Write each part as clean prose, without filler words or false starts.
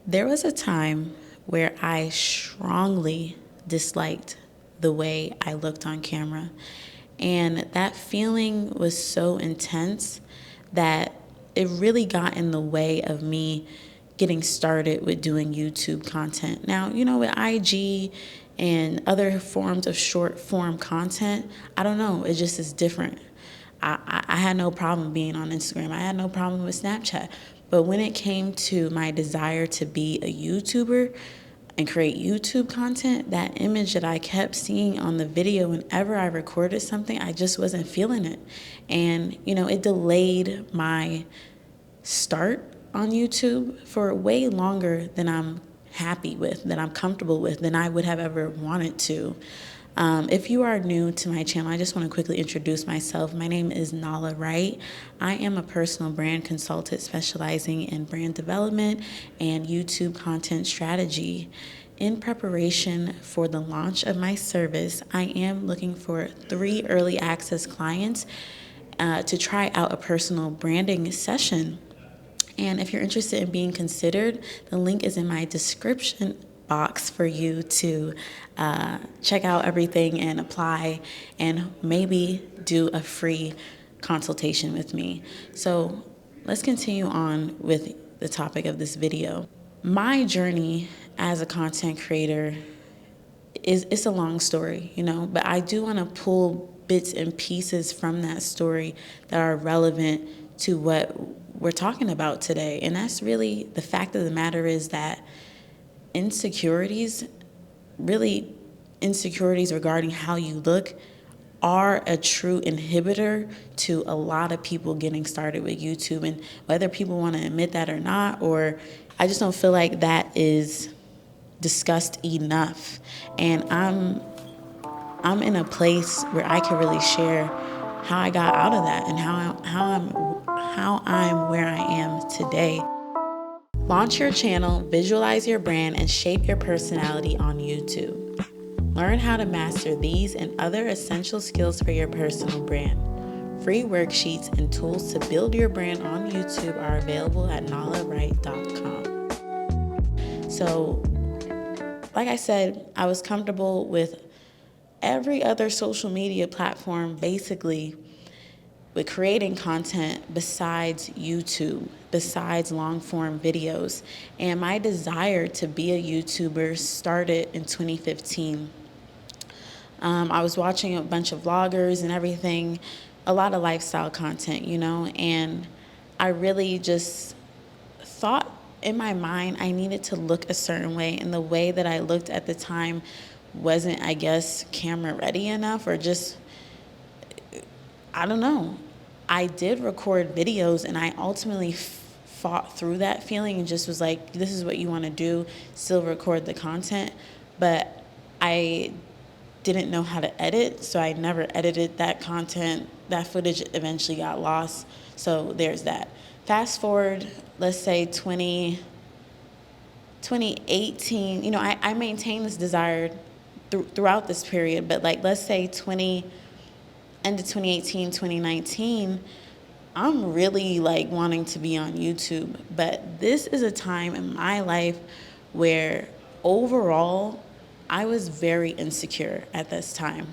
There was a time where I strongly disliked the way I looked on camera. And that feeling was so intense that it really got in the way of me getting started with doing YouTube content. Now, with IG and other forms of short form content, I don't know, it just is different. I had no problem being on Instagram. I had no problem with Snapchat. But when it came to my desire to be a YouTuber and create YouTube content, that image that I kept seeing on the video whenever I recorded something, I just wasn't feeling it. And, it delayed my start on YouTube for way longer than I'm happy with, that I'm comfortable with, than I would have ever wanted to. If you are new to my channel, I just want to quickly introduce myself. My name is Nalah Wright. I am a personal brand consultant specializing in brand development and YouTube content strategy. In preparation for the launch of my service, I am looking for 3 early access clients to try out a personal branding session. And if you're interested in being considered, the link is in my description box for you to check out everything and apply and maybe do a free consultation with me. So let's continue on with the topic of this video. My journey as a content creator it's a long story, but I do want to pull bits and pieces from that story that are relevant to what we're talking about today. And that's really the fact of the matter is that insecurities regarding how you look are a true inhibitor to a lot of people getting started with YouTube. And whether people want to admit that or not, or I just don't feel like that is discussed enough. And I'm in a place where I can really share how I got out of that and how I'm where I am today. Launch your channel, visualize your brand, and shape your personality on YouTube. Learn how to master these and other essential skills for your personal brand. Free worksheets and tools to build your brand on YouTube are available at nalahwright.com. So, like I said, I was comfortable with every other social media platform, basically, with creating content besides YouTube, besides long form videos. And my desire to be a YouTuber started in 2015. I was watching a bunch of vloggers and everything, a lot of lifestyle content, and I really just thought in my mind I needed to look a certain way, and the way that I looked at the time wasn't, I guess, camera ready enough, or just, I don't know. I did record videos, and I ultimately fought through that feeling and just was like, this is what you want to do, still record the content. But I didn't know how to edit, so I never edited that content. That footage eventually got lost, so there's that. Fast forward, let's say 2018, I maintained this desire throughout this period, but let's say end of 2018, 2019, I'm really wanting to be on YouTube. But this is a time in my life where overall I was very insecure at this time.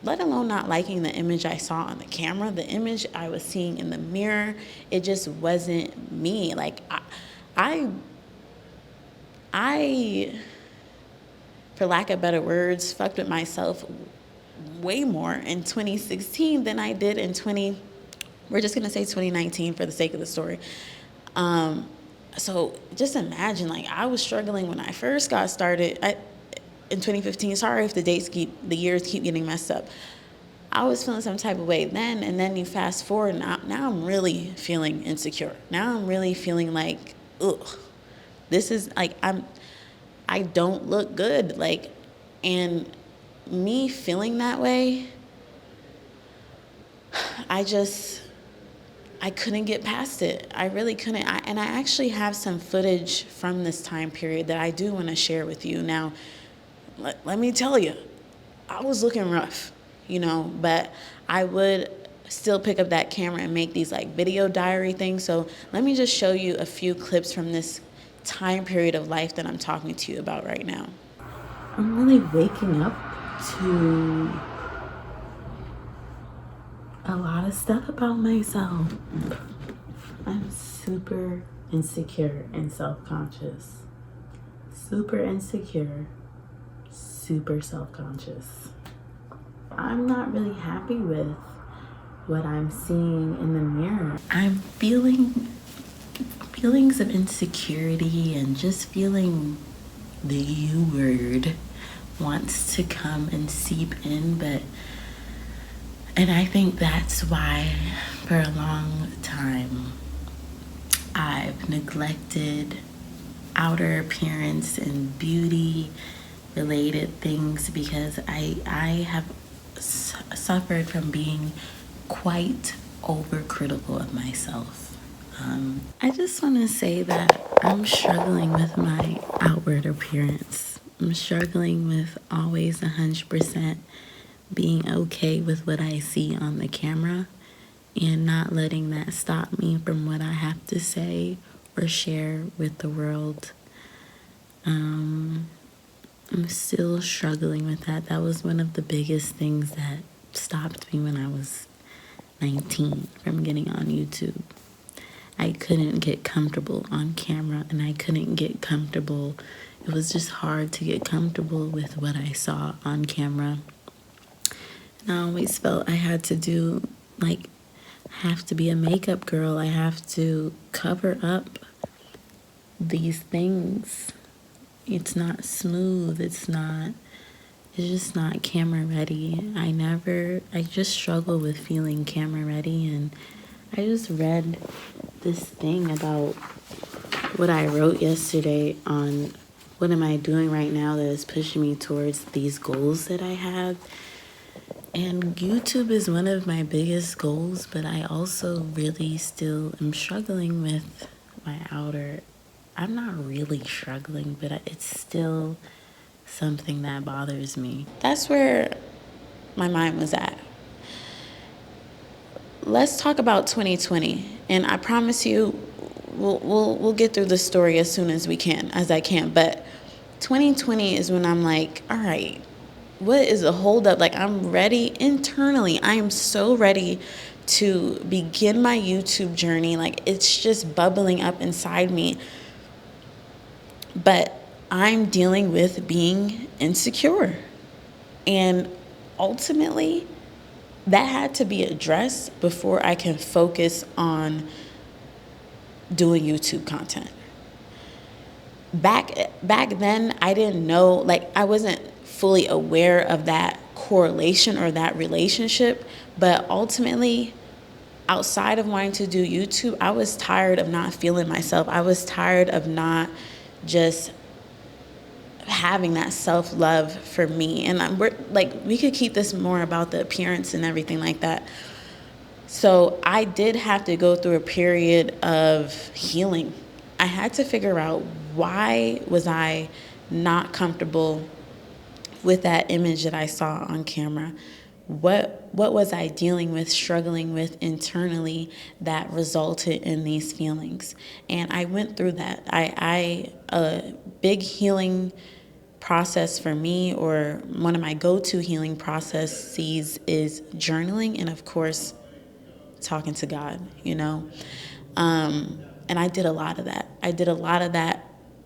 Let alone not liking the image I saw on the camera, the image I was seeing in the mirror, it just wasn't me. I, for lack of better words, fucked with myself way more in 2016 than I did in we're just gonna say 2019 for the sake of the story. So just imagine, I was struggling when I first got started in 2015. Sorry if the years keep getting messed up. I was feeling some type of way then, and then you fast forward, now I'm really feeling insecure. Now I'm really feeling like, ugh, this is I don't look good. And me feeling that way, I couldn't get past it. I really couldn't. And I actually have some footage from this time period that I do want to share with you. Now, let me tell you, I was looking rough, but I would still pick up that camera and make these video diary things. So let me just show you a few clips from this time period of life that I'm talking to you about right now. I'm really waking up to a lot of stuff about myself. I'm super insecure and self-conscious. Super insecure, super self-conscious. I'm not really happy with what I'm seeing in the mirror. I'm feeling feelings of insecurity and just feeling the U word wants to come and seep in, and I think that's why for a long time I've neglected outer appearance and beauty related things, because I have suffered from being quite overcritical of myself. I just want to say that I'm struggling with my outward appearance. I'm struggling with always 100% being okay with what I see on the camera and not letting that stop me from what I have to say or share with the world. I'm still struggling with that. That was one of the biggest things that stopped me when I was 19 from getting on YouTube. I couldn't get comfortable on camera, and I couldn't get comfortable. It was just hard to get comfortable with what I saw on camera. And I always felt I had to do, like, I have to be a makeup girl. I have to cover up these things. It's not smooth. It's just not camera ready. I just struggle with feeling camera ready. And I just read this thing about what I wrote yesterday on what am I doing right now that is pushing me towards these goals that I have. And YouTube is one of my biggest goals, but I also really still am struggling with my outer. I'm not really struggling, but it's still something that bothers me. That's where my mind was at. Let's talk about 2020, and I promise you, we'll get through the story as soon as I can. But 2020 is when I'm like, all right, what is a holdup? Like, I'm ready internally. I am so ready to begin my YouTube journey. Like, it's just bubbling up inside me. But I'm dealing with being insecure. And ultimately, that had to be addressed before I can focus on doing YouTube content. Back then, I didn't know, like, I wasn't fully aware of that correlation or that relationship. But ultimately, outside of wanting to do YouTube, I was tired of not feeling myself. I was tired of not just having that self-love for me. And we could keep this more about the appearance and everything like that. So I did have to go through a period of healing. I had to figure out, why was I not comfortable with that image that I saw on camera? What was I dealing with, struggling with internally that resulted in these feelings? And I went through that. A big healing process for me, or one of my go-to healing processes, is journaling, and of course talking to God, and I did a lot of that.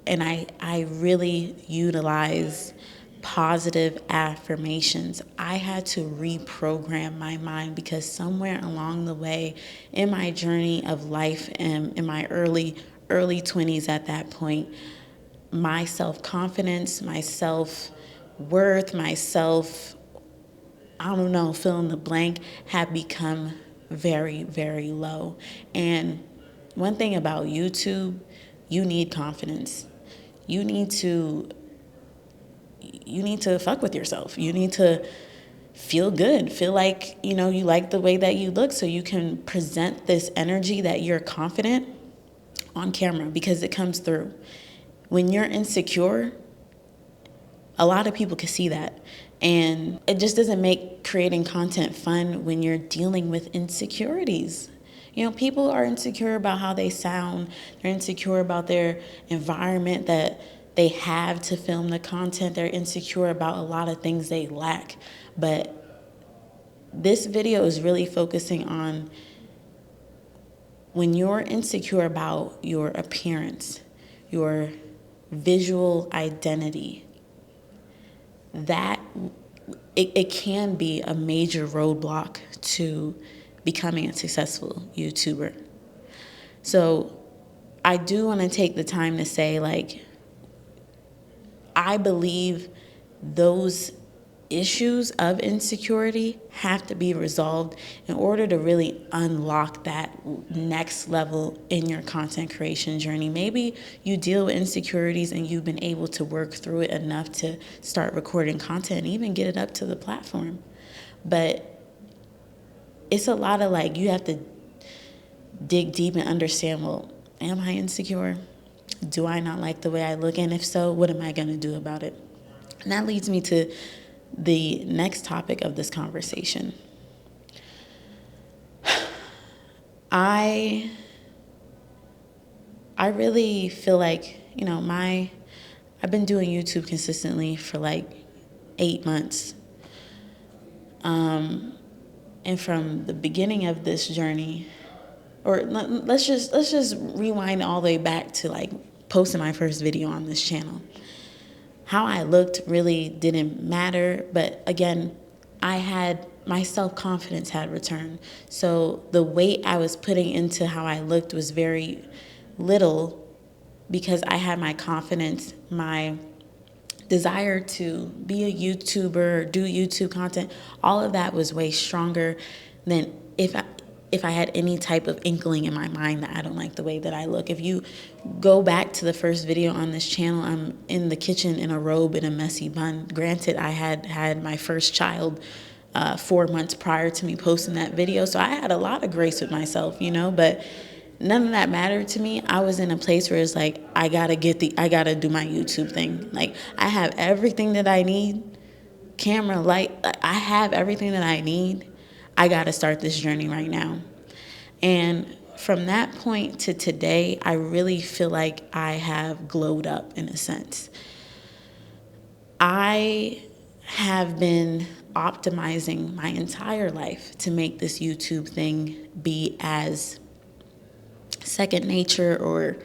And I really utilized positive affirmations. I had to reprogram my mind, because somewhere along the way in my journey of life, and in my early 20s at that point, my self-confidence, my self-worth, I don't know, fill in the blank, had become very, very low. And one thing about YouTube, you need confidence. You need to fuck with yourself. You need to feel good, feel like, you like the way that you look, so you can present this energy that you're confident on camera, because it comes through. When you're insecure, a lot of people can see that. And it just doesn't make creating content fun when you're dealing with insecurities. You know, people are insecure about how they sound. They're insecure about their environment that they have to film the content. They're insecure about a lot of things they lack. But this video is really focusing on when you're insecure about your appearance, your visual identity, that it can be a major roadblock to becoming a successful YouTuber. So I do want to take the time to say, like, I believe those issues of insecurity have to be resolved in order to really unlock that next level in your content creation journey. Maybe you deal with insecurities and you've been able to work through it enough to start recording content and even get it up to the platform. But it's a lot of, like, you have to dig deep and understand, well, am I insecure? Do I not like the way I look? And if so, what am I going to do about it? And that leads me to the next topic of this conversation. I really feel like, you know, I've been doing YouTube consistently for like 8 months. And from the beginning of this journey, or let's just rewind all the way back to like posting my first video on this channel. How I looked really didn't matter, but again, my self-confidence had returned. So the weight I was putting into how I looked was very little because I had my confidence, my desire to be a YouTuber, do YouTube content. All of that was way stronger than if I had any type of inkling in my mind that I don't like the way that I look. If you go back to the first video on this channel, I'm in the kitchen in a robe and a messy bun. Granted, I had my first child 4 months prior to me posting that video, so I had a lot of grace with myself, you know, but none of that mattered to me. I was in a place where it's like, I gotta do my YouTube thing. Like, I have everything that I need, camera, light, I have everything that I need. I got to start this journey right now. And from that point to today, I really feel like I have glowed up in a sense. I have been optimizing my entire life to make this YouTube thing be as second nature, or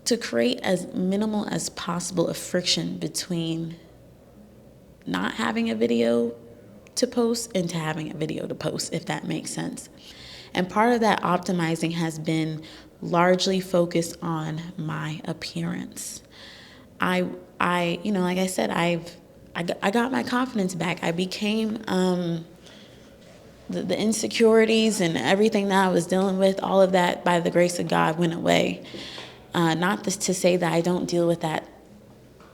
to create as minimal as possible of friction between not having a video to post and to having a video to post, if that makes sense. And part of that optimizing has been largely focused on my appearance. I you know, like I said, I got my confidence back. I became the insecurities and everything that I was dealing with, all of that, by the grace of God, went away. Not to say that I don't deal with that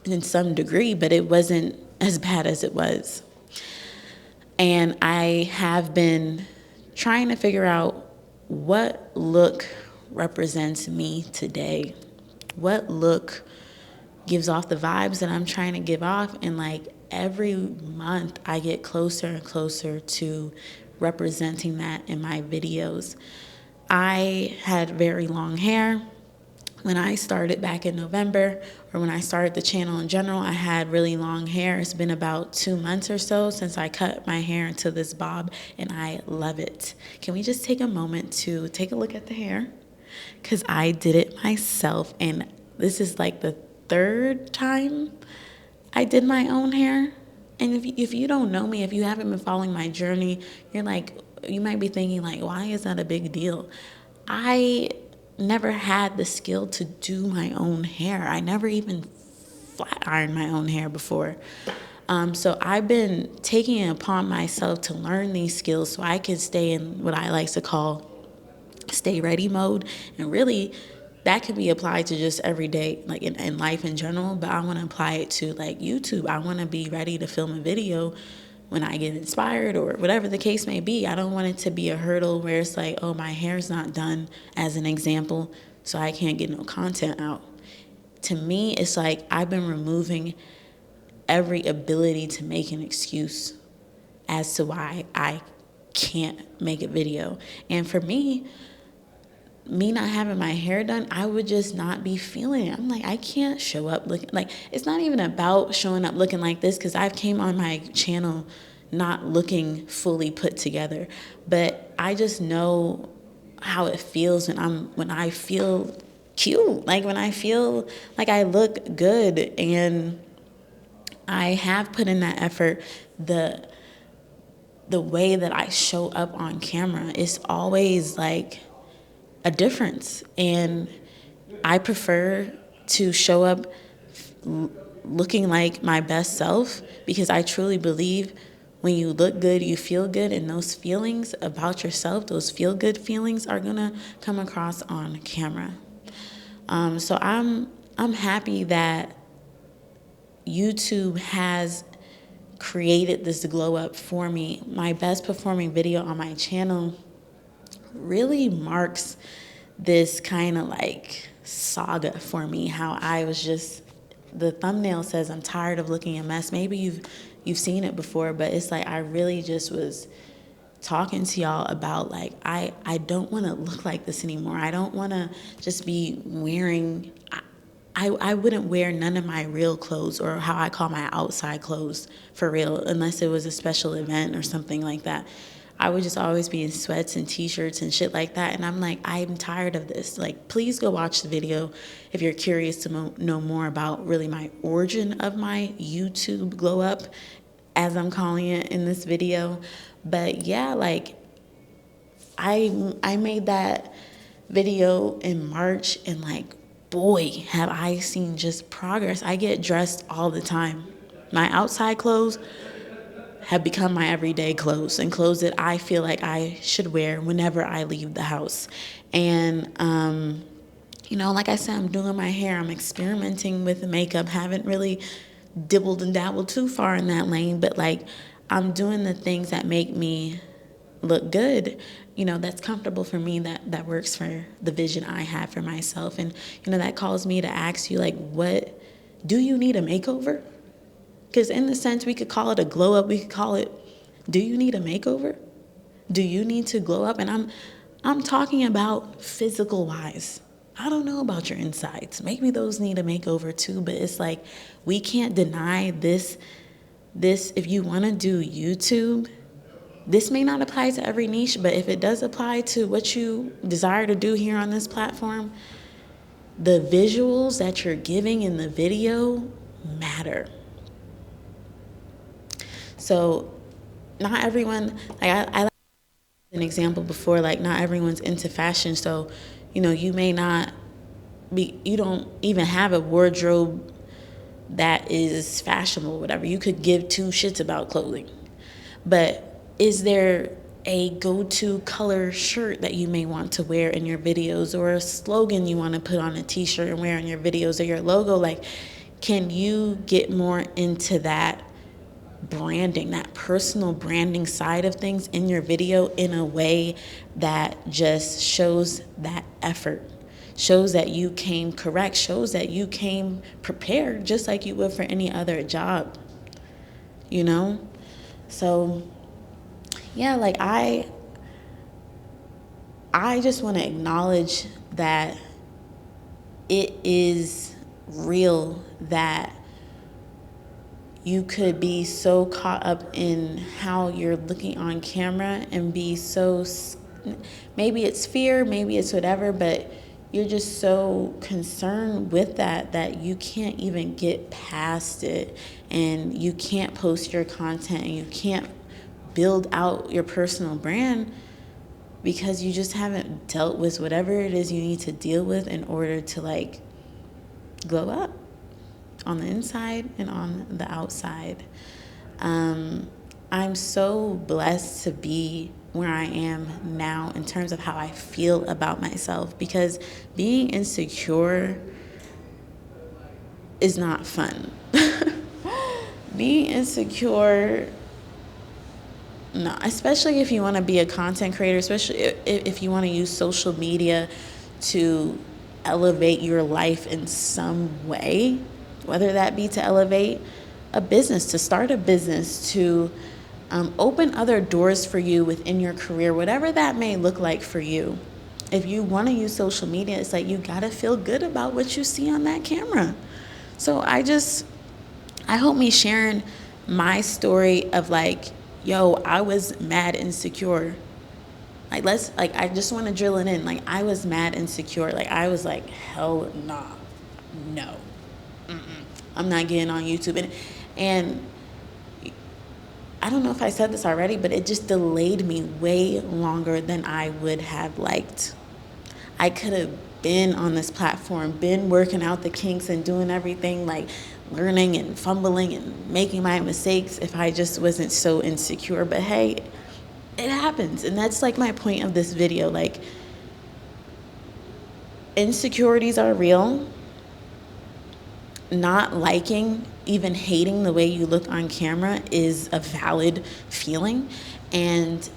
in some degree, but it wasn't as bad as it was. And I have been trying to figure out what look represents me today. What look gives off the vibes that I'm trying to give off. And like every month I get closer and closer to representing that in my videos. I had very long hair. When I started back in November, or when I started the channel in general, I had really long hair. It's been about 2 months or so since I cut my hair into this bob, and I love it. Can we just take a moment to take a look at the hair? Because I did it myself, and this is like the 3rd time I did my own hair. And if you don't know me, if you haven't been following my journey, you might be thinking like, why is that a big deal? I never had the skill to do my own hair. I never even flat ironed my own hair before. So I've been taking it upon myself to learn these skills so I can stay in what I like to call stay ready mode. And really, that can be applied to just every day, like in life in general, but I want to apply it to like YouTube. I want to be ready to film a video when I get inspired, or whatever the case may be. I don't want it to be a hurdle where it's like, oh, my hair's not done, as an example, so I can't get no content out. To me, it's like I've been removing every ability to make an excuse as to why I can't make a video. And for me not having my hair done, I would just not be feeling it. I'm like, I can't show up looking like, it's not even about showing up looking like this, because I've came on my channel not looking fully put together, but I just know how it feels when I feel cute, like when I feel like I look good. And I have put in that effort. The way that I show up on camera is always like a difference. And I prefer to show up looking like my best self, because I truly believe when you look good, you feel good, and those feelings about yourself, those feel good feelings, are gonna come across on camera. So I'm happy that YouTube has created this glow up for me. My best performing video on my channel really marks this kind of like saga for me. How I was just, the thumbnail says I'm tired of looking a mess. Maybe you've seen it before, but it's like I really just was talking to y'all about like I don't want to look like this anymore. I don't want to just be wearing, I wouldn't wear none of my real clothes, or how I call my outside clothes, for real, unless it was a special event or something like that. I would just always be in sweats and t-shirts and shit like that. And I'm like, I'm tired of this. Like, please go watch the video if you're curious to know more about really my origin of my YouTube glow up, as I'm calling it in this video. But yeah, like I made that video in March, and like, boy, have I seen just progress. I get dressed all the time. My outside clothes have become my everyday clothes, and clothes that I feel like I should wear whenever I leave the house. And, like I said, I'm doing my hair. I'm experimenting with makeup. Haven't really dibbled and dabbled too far in that lane, but like, I'm doing the things that make me look good, that's comfortable for me, that works for the vision I have for myself. And, that calls me to ask you, like, what, do you need a makeover? Because in the sense, we could call it a glow up. We could call it, do you need a makeover? Do you need to glow up? And I'm talking about physical wise. I don't know about your insides. Maybe those need a makeover too, but it's like, we can't deny this, if you want to do YouTube, this may not apply to every niche, but if it does apply to what you desire to do here on this platform, the visuals that you're giving in the video matter. So not everyone, like I an example before, like not everyone's into fashion. So, you may not be, you don't even have a wardrobe that is fashionable, whatever. You could give two shits about clothing. But is there a go-to color shirt that you may want to wear in your videos, or a slogan you want to put on a t-shirt and wear in your videos, or your logo? Like, can you get more into that branding, that personal branding side of things in your video in a way that just shows that effort, shows that you came correct, shows that you came prepared, just like you would for any other job, So yeah, like I just want to acknowledge that it is real that you could be so caught up in how you're looking on camera and be so, maybe it's fear, maybe it's whatever, but you're just so concerned with that you can't even get past it, and you can't post your content, and you can't build out your personal brand because you just haven't dealt with whatever it is you need to deal with in order to like glow up on the inside and on the outside. I'm so blessed to be where I am now in terms of how I feel about myself, because being insecure is not fun. Being insecure, no, especially if you want to be a content creator, especially if you want to use social media to elevate your life in some way, whether that be to elevate a business, to start a business, to Open other doors for you within your career, whatever that may look like for you. If you want to use social media, it's like you got to feel good about what you see on that camera. So I hope me sharing my story of like, yo, I was mad insecure. I just want to drill it in. Like, I was mad insecure. Like, I was like, hell nah, no, I'm not getting on YouTube. And I don't know if I said this already, but it just delayed me way longer than I would have liked. I could have been on this platform, been working out the kinks and doing everything, like learning and fumbling and making my mistakes if I just wasn't so insecure. But hey, it happens. And that's like my point of this video. Like, insecurities are real. Not liking, even hating the way you look on camera is a valid feeling. And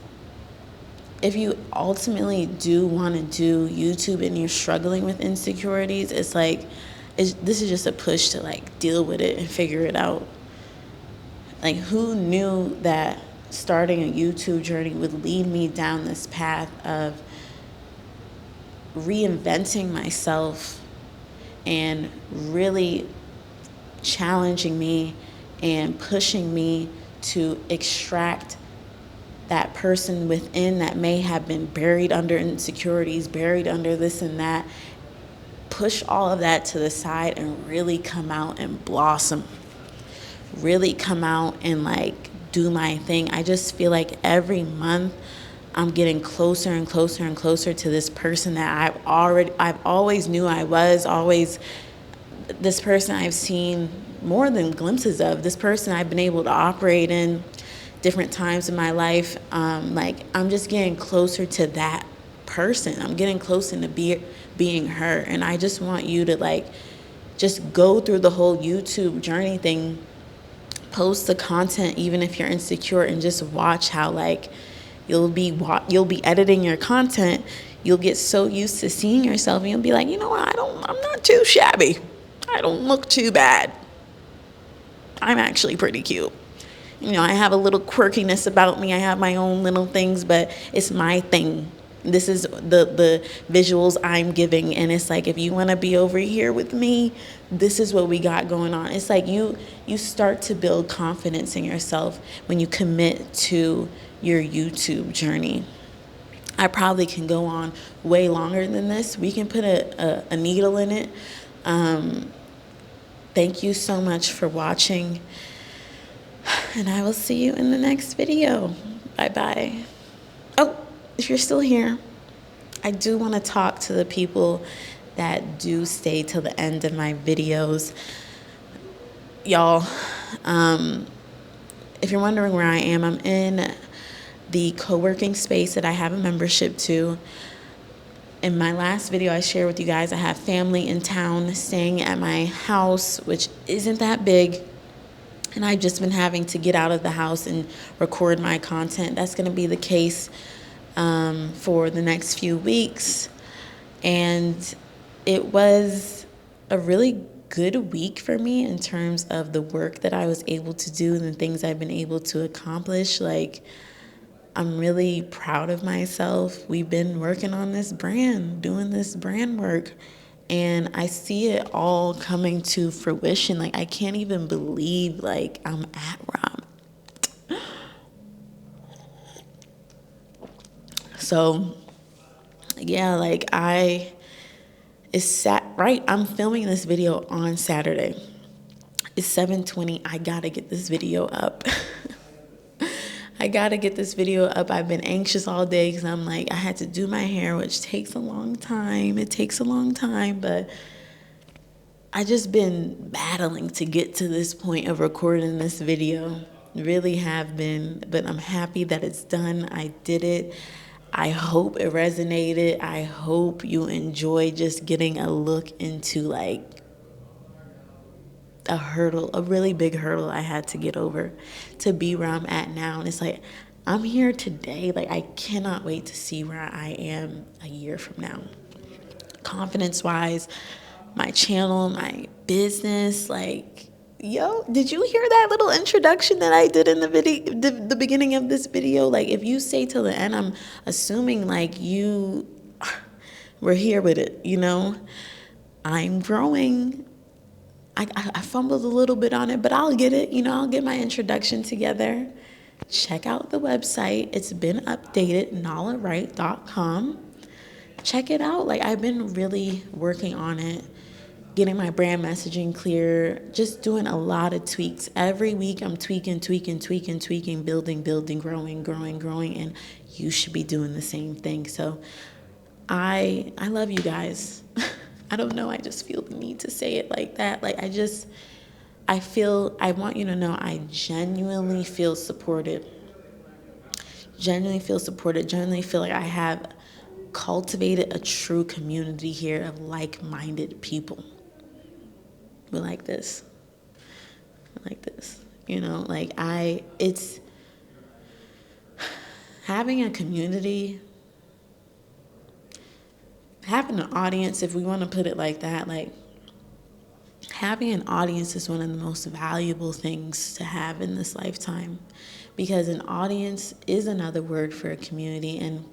if you ultimately do want to do YouTube and you're struggling with insecurities, it's like, this is just a push to like deal with it and figure it out. Like, who knew that starting a YouTube journey would lead me down this path of reinventing myself and really challenging me and pushing me to extract that person within that may have been buried under insecurities, buried under this and that, push all of that to the side and really come out and blossom, really come out and like do my thing. I just feel like every month I'm getting closer and closer and closer to this person that I've always knew I was, always this person I've seen more than glimpses of, this person I've been able to operate in different times in my life. Like, I'm just getting closer to that person. I'm getting closer to being her. And I just want you to like, just go through the whole YouTube journey thing, post the content, even if you're insecure, and just watch how like you'll be editing your content. You'll get so used to seeing yourself and you'll be like, you know what, I'm not too shabby. I don't look too bad. I'm actually pretty cute. You know, I have a little quirkiness about me. I have my own little things, but it's my thing. This is the visuals I'm giving. And it's like, if you want to be over here with me, this is what we got going on. It's like you start to build confidence in yourself when you commit to your YouTube journey. I probably can go on way longer than this. We can put a needle in it. Thank you so much for watching, and I will see you in the next video. Bye-bye. Oh, if you're still here, I do want to talk to the people that do stay till the end of my videos. Y'all, if you're wondering where I am, I'm in the co-working space that I have a membership to. In my last video, I shared with you guys I have family in town staying at my house, which isn't that big. And I've just been having to get out of the house and record my content. That's going to be the case for the next few weeks. And it was a really good week for me in terms of the work that I was able to do and the things I've been able to accomplish. Like, I'm really proud of myself. We've been working on this brand, doing this brand work, and I see it all coming to fruition. Like, I can't even believe, like, I'm at where I'm. So, yeah, like, right, I'm filming this video on Saturday. It's 7:20. I gotta get this video up. I gotta get this video up. I've been anxious all day because I'm like, I had to do my hair, which takes a long time. It takes a long time, but I just been battling to get to this point of recording this video. Really have been, but I'm happy that it's done. I did it. I hope it resonated. I hope you enjoy just getting a look into like a really big hurdle I had to get over to be where I'm at now. And it's like, I'm here today. Like, I cannot wait to see where I am a year from now. Confidence-wise, my channel, my business, like, Yo, did you hear that little introduction that I did in the video, the beginning of this video? Like, if you stay till the end, I'm assuming like you were here with it, you know? I'm growing. I fumbled a little bit on it, but I'll get it. You know, I'll get my introduction together. Check out the website. It's been updated, nallahwright.com. Check it out. Like, I've been really working on it, getting my brand messaging clear, just doing a lot of tweaks. Every week I'm tweaking, building, growing, and you should be doing the same thing. So I love you guys. I don't know, I just feel the need to say it like that. Like, I want you to know I genuinely feel supported. Genuinely feel like I have cultivated a true community here of like-minded people. But like this. You know, like it's having a community, having an audience, if we want to put it like that, like having an audience is one of the most valuable things to have in this lifetime, because an audience is another word for a community. And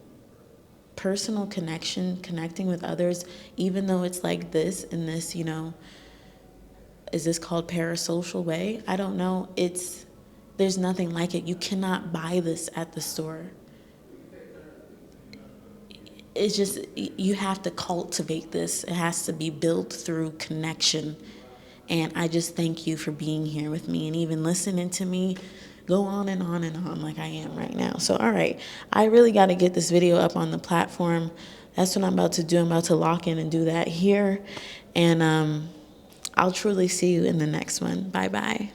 personal connection, connecting with others, even though it's like this in this, you know, is this called parasocial way? I don't know. There's nothing like it. You cannot buy this at the store. It's just, you have to cultivate this. It has to be built through connection. And I just thank you for being here with me and even listening to me go on and on and on like I am right now. So, all right, I really got to get this video up on the platform. That's what I'm about to do. I'm about to lock in and do that here. And I'll truly see you in the next one. Bye-bye.